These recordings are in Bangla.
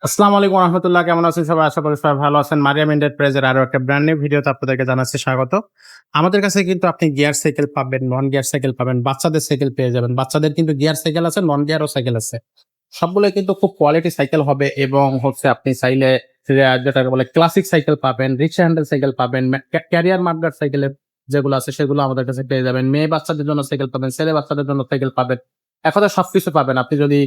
আসসালামু আলাইকুম রহমতুল্লাহ, কেমন আছেন সবাই? আশা করি সবাই ভালো আছেন। মারিয়াম এন্টারপ্রাইজের আরো একটা ব্র্যান্ড নিউ ভিডিওতে আপনাদেরকে জানাচ্ছি স্বাগত। আমাদের কাছে কিন্তু আপনি গিয়ার সাইকেল পাবেন, নন গিয়ার সাইকেল পাবেন, বাচ্চাদের সাইকেল পেয়ে যাবেন। বাচ্চাদের কিন্তু গিয়ার সাইকেল আছে, নন গিয়ারও সাইকেল আছে। সবগুলোই কিন্তু খুব কোয়ালিটি সাইকেল হবে এবং আপনি চাইলে যেটাকে বলে ক্লাসিক সাইকেল পাবেন, রিক্সা হ্যান্ডেল সাইকেল পাবেন, ক্যারিয়ার মার্কার সাইকেলের যেগুলো আছে সেগুলো আমাদের কাছে পেয়ে যাবেন। মেয়ে বাচ্চাদের জন্য সাইকেল পাবেন, ছেলে বাচ্চাদের জন্য সাইকেল পাবেন। এক কথায় সবকিছু পাবেন। আপনি যদি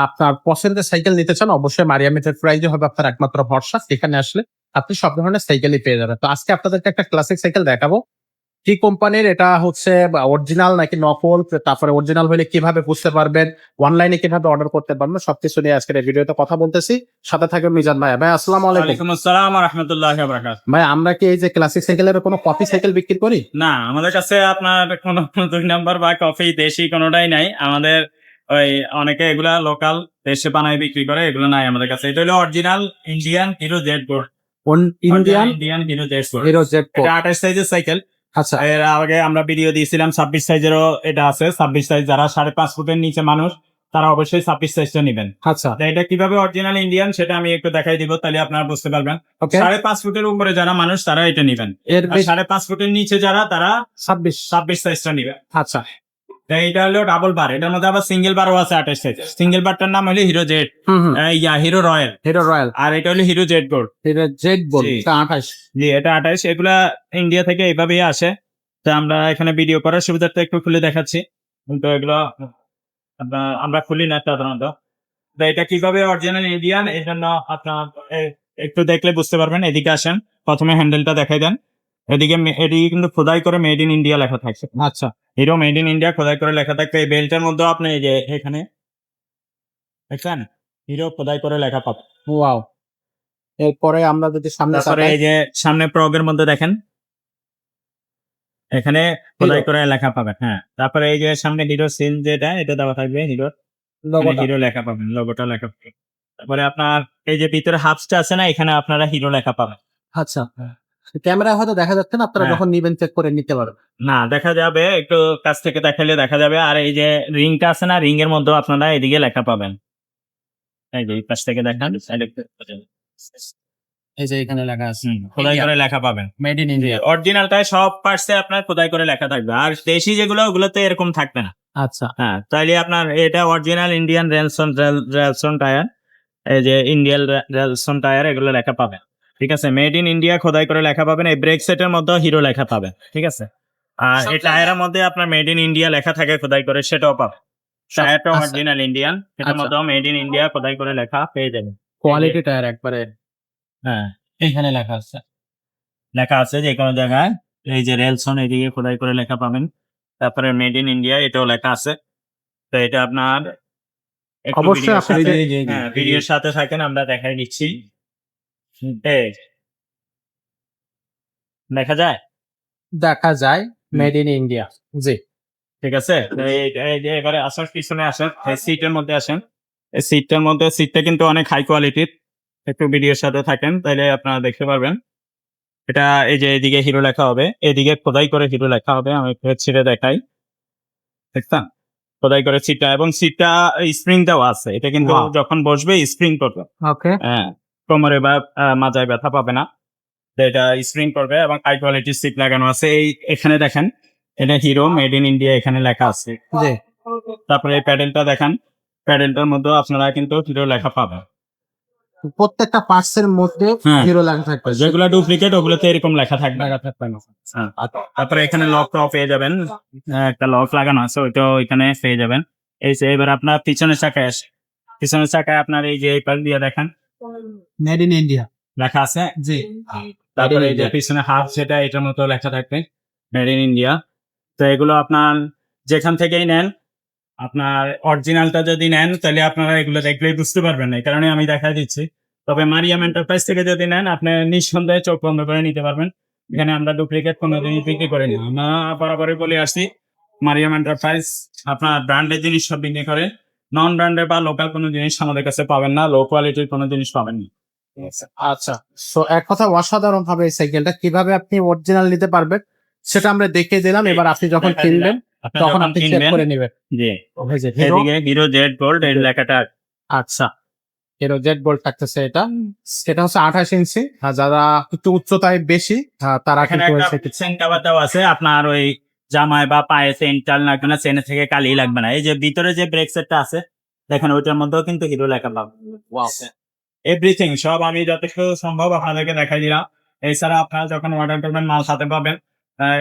আপনার পছন্দের সাইকেল নিতে চান, অবশ্যই মারিয়াম এন্টারপ্রাইজে হবে আপনার একমাত্র ভরসা। সেখানে আসলে আপনি সব ধরনের সাইকেলই পেয়ে যাবেন। তো আজকে আপনাদেরকে একটা ক্লাসিক সাইকেল দেখাবো। কি কোম্পানির এটা অরিজিনাল নাকি নকল, তারপরে অরিজিনাল হলে কিভাবে বুঝতে পারবেন, অনলাইনে কিভাবে অর্ডার করতে পারবেন, সবকিছু নিয়ে আজকের এই ভিডিওতে কথা বলতেছি। সাথে থাকবে মিজান ভাই। ভাই আসসালামু আলাইকুম। ওয়ালাইকুম আসসালাম ওয়া রাহমাতুল্লাহি ওয়া বারাকাতুহু। ভাই আমরা কি এই যে ক্লাসিক সাইকেলের কোনো কপি সাইকেল বিক্রি করি? না, আমাদের কাছে আপনার কোনো ২ নাম্বার বা কফি দেশি কোনটাই নাই। আমাদের ওই অনেকে এগুলা লোকাল দেশে বানায় বিক্রি করে, এগুলো নাই আমাদের কাছে। এটা হলো original Indian hero Z board. Indian Indian hero Z board. Hero Z এটা ২৮ সাইজের সাইকেল। আচ্ছা এর আগে আমরা ভিডিও দিয়েছিলাম ২৬ সাইজেরও এটা আছে। ২৬ সাইজ যারা ৫.৫ ফুটের নিচে মানুষ তারা অবশ্যই ২৬ সাইজটা নিবেন। আচ্ছা তো এটা কিভাবে অরিজিনাল ইন্ডিয়ান সেটা আমি একটু দেখাই দিব, তাহলে আপনারা বুঝতে পারবেন। ওকে। ৫.৫ ফুটের উপরে যারা মানুষ তারা এটা নিবেন। এর আর ৫.৫ ফুটের নিচে যারা তারা 26। ২৬ সাইজটা নিবেন। আচ্ছা তো এইটা হলো ডাবল বার, এটার মধ্যে আবার সিঙ্গেল বারও আছে ২৮ সাইজ। সিঙ্গেল বারটার নাম হলো Hero Z, Hero Royal. Hero Royal, আর এটা হলো Hero Z gold. Hero Z board জি। 28। জি, এটা ২৮। এগুলা ইন্ডিয়া থেকে এইভাবেই আসে। তো আমরা এখানে ভিডিও করার সুবিধার্থে একটু খুলে দেখাচ্ছি, কিন্তু এগুলো আমরা খুলি না সাধারণত। তো এটা কিভাবে অরিজিনাল ইন্ডিয়ান এই জন্য আপনার একটু দেখলে বুঝতে পারবেন। এদিকে আসেন, প্রথমে হ্যান্ডেলটা দেখাই দেন। এদিকে কিন্তু খোদাই করে মেড ইন ইন্ডিয়া লেখা থাকছে। আচ্ছা হিরো মেড ইন ইন্ডিয়া খোদাই করে লেখা থাকবে। এই বেল্টের মধ্যে আপনি এই যে এখানে দেখছেন হিরো খোদাই করে লেখা পাবেন। ওয়াও। এরপরে আমরা যদি সামনে তারপরে তাকাই, এই যে সামনে প্রগের মধ্যে দেখেন এখানে খোদাই করে লেখা পাবেন। হ্যাঁ, তারপরে এই যে সামনে হিরো সিল যেটা এটা দেওয়া থাকবে, হিরো লোগোটা। হিরো লেখা পাবেন, লোগোটা লেখা পাবেন। তারপরে আপনার এই যে ভিতরে হাফসটা আছে না, এখানে আপনারা হিরো লেখা পাবেন। আচ্ছা, ক্যামেরায় হয়তো দেখা যাচ্ছে না, আপনারা হ্যাঁ। যখন নিবেন চেক করে নিতে পারবেন। না, দেখা যাবে, একটু কাছ থেকে দেখাইলে দেখা যাবে। আর এই যে রিংটা আছে না, রিং এর মধ্যেও আপনারা এদিকে লেখা পাবেন। এই যে এই পাশ থেকে দেখান, এই যে এখানে লেখা আছে খোদাই করে লেখা পাবেন। Made in India. অরিজিনালটায় সব পার্টসে আপনার খোদাই করে লেখা থাকবে। আর দেশি যেগুলো ওগুলোতে এরকম থাকবে না। আচ্ছা হ্যাঁ, তাইলে আপনার এটা অরিজিনাল ইন্ডিয়ান রেলসন টায়ার, এই যে ইন্ডিয়ান রেলসন টায়ার এগুলো লেখা পাবেন। ঠিক আছে, মেড ইন ইন্ডিয়া খোদাই করে লেখা পাবেন। এই ব্রেক সেটের মধ্যেও হিরো লেখা পাবেন। ঠিক আছে, আর এই টায়ারের মধ্যে আপনার মেড ইন ইন্ডিয়া লেখা থাকে খোদাই করে, সেটাও পাবেন। টায়ারটা আচ্ছা। অরিজিনাল ইন্ডিয়ান, এটার আচ্ছা। মধ্যেও মেড ইন ইন্ডিয়া খোদাই করে লেখা পেয়ে যাবেন। কোয়ালিটি টায়ার একবারে। হ্যাঁ, এখানে লেখা আছে, লেখা আছে যে কোনো জায়গায়। এই যে রেলসন এদিকে খোদাই করে লেখা পাবেন। তারপরে মেড ইন ইন্ডিয়া এটাও লেখা আছে। তো এটা আপনার একটু অবশ্যই ভিডিওর আপনি সাথে, যে- হ্যাঁ, ভিডিওর সাথে থাকেন, আমরা দেখাই দিচ্ছি। এই দেখা যায়। দেখা যায় মেড ইন ইন্ডিয়া। জি ঠিক আছে, তো এই যে এবারে আসার পিছনে আসেন, এই সিটের মধ্যে আসেন। এই সিটটা কিন্তু অনেক হাই কোয়ালিটির। একটু ভিডিওর সাথে থাকেন, তাইলে আপনারা দেখতে পারবেন। এটা এই যে এদিকে হিরো লেখা হবে, এদিকে খোদাই করে হিরো লেখা হবে। আমি একটু ছিঁড়ে দেখাই, দেখছেন খোদাই করে সিটটা, এবং সিটটা স্প্রিং দেওয়া আছে। এটা কিন্তু Wow. যখন বসবে স্প্রিং করবে। ওকে। হ্যাঁ, কোমরে বা মাজায় ব্যথা পাবে না। তো এটা স্প্রিং করবে এবং হাই কোয়ালিটির সিট লাগানো আছে। এই এখানে দেখেন, এটা হিরো মেড ইন ইন্ডিয়া এখানে লেখা আছে। জি তারপরে এই প্যাডেলটা দেখেন, প্যাডেলটার মধ্যেও আপনারা কিন্তু হিরো লেখা পাবেন। প্রত্যেকটা পার্টস এর মধ্যে হ্যাঁ। হিরো লেখা থাকবে। যেগুলো ডুপ্লিকেট ওগুলোতে এরকম লেখা থাকবে। লেখা থাকবে না। হ্যাঁ। তারপরে এখানে লকটাও পেয়ে যাবেন। একটা লক লাগানো আছে, ওইটাও এখানে পেয়ে যাবেন। এই যে এবার আপনার পিছনের চাকায় আসে, পিছনের চাকায় আপনার এই যে এই পাশ দিয়ে দেখেন মেড ইন ইন্ডিয়া। লেখা আছে। জি তারপরে এই যে India। পিছনে হাফ, সেটা এটার মতো লেখা থাকবে মেড ইন ইন্ডিয়া। তো এগুলো আপনার যেখান থেকেই নেন, আপনার অরিজিনালটা যদি নেন তাহলে আপনারা এগুলো দেখলেই বুঝতে পারবেন না, এই কারণে আমি দেখাই দিচ্ছি। তবে মারিয়াম এন্টারপ্রাইজ থেকে যদি নেন, আপনি নিঃসন্দেহে চোখ বন্ধ করে নিতে পারবেন। এখানে আমরা ডুপ্লিকেট কোনো জিনিস বিক্রি করি না। আমরা বরাবরই বলে আসছি, মারিয়াম এন্টারপ্রাইজ আপনার ব্র্যান্ডের জিনিস সব বিক্রি করে। নন ব্র্যান্ডের বা লোকাল কোনো জিনিস আমাদের কাছে পাবেন না, লো কোয়ালিটির কোনো জিনিস পাবেন না। আচ্ছা, সো এক কথা অসাধারণ ভাবে এই সাইকেলটা কিভাবে আপনি অরিজিনাল নিতে পারবেন সেটা আমরা দেখিয়ে দিলাম। এবার আপনি যখন দেখা কিনবেন দিলাম। আপনি তখন যখন আপনি চেক কিনবেন, করে নেবেন। জি, এই যে হিরো। এদিকে হিরো জেড গোল্ড এই লেখাটা। আচ্ছা, হিরো জেড গোল্ড থাকতেছে এটা হচ্ছে 28 ইঞ্চি। আর যারা একটু উচ্চতায় বেশি তারা এখানে কিন্তু একটা চেন কভার দেওয়া আছে, আপনার ওই জামায় বা পায়ে চেন টাল লাগবে না, চেনে থেকে কালি লাগবে না। এই যে ভিতরে যে ব্রেক সেটটা আছে দেখেন, ওইটার মধ্যেও কিন্তু হিরো লেখা পাবেন। এভরিথিং সব আমি যথেষ্ট সম্ভব আপনাদেরকে দেখাই দিলাম। এছাড়া আপনারা যখন অর্ডার করবেন মাল হাতে পাবেন।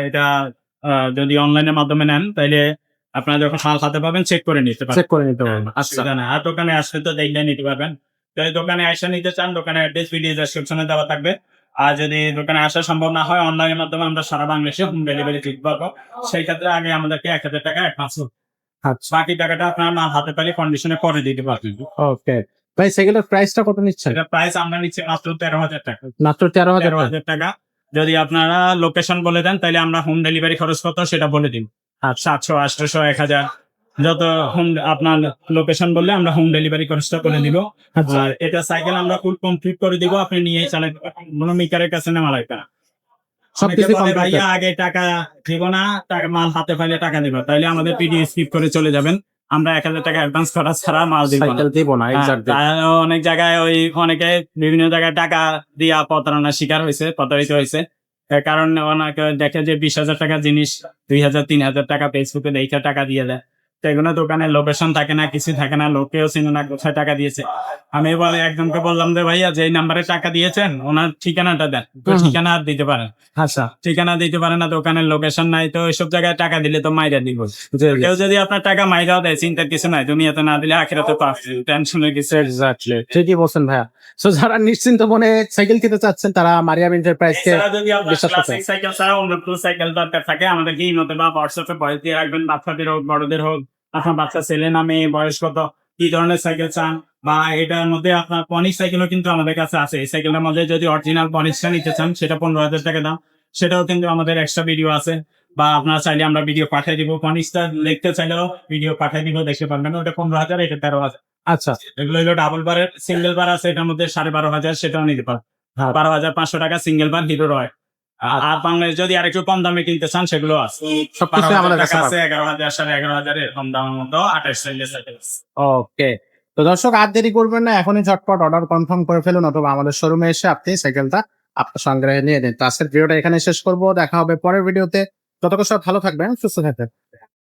এটা যদি অনলাইনের মাধ্যমে নেন তাহলে আপনারা যখন মাল হাতে পাবেন চেক করে নিতে পারবেন, চেক করে নিতে পারবেন। আচ্ছা, অসুবিধা না। আর দোকানে আসলে তো দেখলে নিতে পারবেন। যদি দোকানে এসে নিতে চান, দোকানে অ্যাড্রেস ভিডিও ডেসক্রিপশনে দেওয়া থাকবে। আর যদি দোকানে আসা সম্ভব না হয়, অনলাইনের মাধ্যমে আমরা সারা বাংলাদেশে হোম ডেলিভারি দিতে পারবো। সেই ক্ষেত্রে আগে আমাদেরকে 1000 টাকা অ্যাডভান্স করতে হবে। আচ্ছা, বাকি টাকাটা আপনার মাল হাতে পেলে কন্ডিশনে পরে দিতে পারবেন। ওকে ভাই, সাইকেলের প্রাইসটা কত নিচ্ছেন? এটা প্রাইস আমরা নিচ্ছি মাত্র 13,000 টাকা। মাত্র 13,000 টাকা। 13,000 টাকা। যদি আপনারা লোকেশন বলে দেন তাহলে আমরা হোম ডেলিভারি খরচ কত সেটা বলে দিন। আর 700, 800, 1000 যত হোম আপনার লোকেশন বললে আমরা হোম ডেলিভারি খরচটা করে দিব। আচ্ছা, আর এটা সাইকেল আমরা ফুল কমপ্লিট করে দিব, আপনি নিয়ে চালাতে পারবেন, কোনো মেকারের কাছে নেওয়া লাগবে না। সবকিছু অনেকে বলে, complete। ভাইয়া আগে টাকা দিব না, টাকা মাল হাতে পাইলে টাকা দিব, তাইলে আমাদের পিডিএ স্কিপ করে চলে যাবেন। আমরা 1000 টাকা অ্যাডভান্স করা ছাড়া মাল দিব না। সাইকেল দিব না, এক্স্যাক্টলি। অনেক জায়গায় অনেকে বিভিন্ন জায়গায় টাকা দিয়া প্রতারণার শিকার হয়েছে, প্রতারিত হয়েছে। এর কারণ অনেকে দেখে যে 20,000 টাকা জিনিস 2,000, 3,000 টাকা ফেসবুকে দেখে টাকা দিয়ে দেয়। তো এগুলো দোকানে লোকেশন থাকে না, কিছু থাকে না, লোকেও চিনে না কোথায় টাকা দিয়েছে। আমি বলে একজনকে বললাম যে ভাইয়া যে নাম্বারে টাকা দিয়েছেন ওনার ঠিকানাটা দেন। তো ঠিকানা আর দিতে পারেন, আচ্ছা, ঠিকানা দিতে পারে না, দোকানের লোকেশন নাই। তো ওইসব জায়গায় টাকা দিলে তো মাইরা দিব। জি, জি। কেউ যদি আপনার টাকা মাইরাও দেয়, চিন্তার কিছু নাই, দুনিয়াতে না দিলে আখিরাতে পাবেন, টেনশনের কিছু। এক্স্যাক্টলি ঠিকই বলছেন ভাইয়া। সো যারা নিশ্চিন্ত মনে সাইকেল কিনতে চাচ্ছেন তারা মারিয়াম এন্টারপ্রাইজকে এছাড়া যদি আপনার বিশ্বাস করতে ক্লাসিক সাইকেল ছাড়া অন্য কোনো সাইকেল দরকার থাকে, আমাদেরকে ইমোতে বা হোয়াটসঅ্যাপে ভয়েস দিয়ে রাখবেন। বাচ্চাদের হোক, বড়দের হোক, আপনার বাচ্চা ছেলে না মেয়ে, বয়স কত, কি ধরনের সাইকেল চান। বা এটার মধ্যে আপনার পনিক সাইকেলও কিন্তু আমাদের কাছে আছে। এই সাইকেলের মধ্যে যদি অরিজিনাল পনিকটা নিতে চান সেটা 15,000 টাকা দাম, সেটাও কিন্তু আমাদের এক্সট্রা ভিডিও আছে। বা আপনারা চাইলে আমরা ভিডিও পাঠিয়ে দিব, পনিকটা লিখতে চাইলেও ভিডিও পাঠিয়ে দিব, দেখতে পারবেন। ওটা 15,000, এটা 13,000। আচ্ছা, এগুলো হলো ডাবল বারের, সিঙ্গেল বার আছে এটার মধ্যে 12,500, সেটাও নিতে পারেন। হ্যাঁ। 12,500 টাকা সিঙ্গেল বার হিরো রয়। আর বাংলাদেশ যদি আরেকটু কম দামে কিনতে চান সেগুলো আছে। সবকিছু 12,000 আমাদের টাকা কাছে আছে, 11,000, 11,500 এরকম দামের মতো 28 সাইজের সাইকেল আছে। ওকে। তো দর্শক আর দেরি করবেন না, এখনই ঝটপট অর্ডার কনফার্ম করে ফেলুন, অথবা আমাদের শোরুমে এসে আপনি সাইকেলটা আপনার সংগ্রহে নিয়ে নিন। তো আজকের ভিডিওটা এখানে শেষ করবো, দেখা হবে পরের ভিডিওতে। ততক্ষণ সব ভালো থাকবেন, সুস্থ থাকবেন।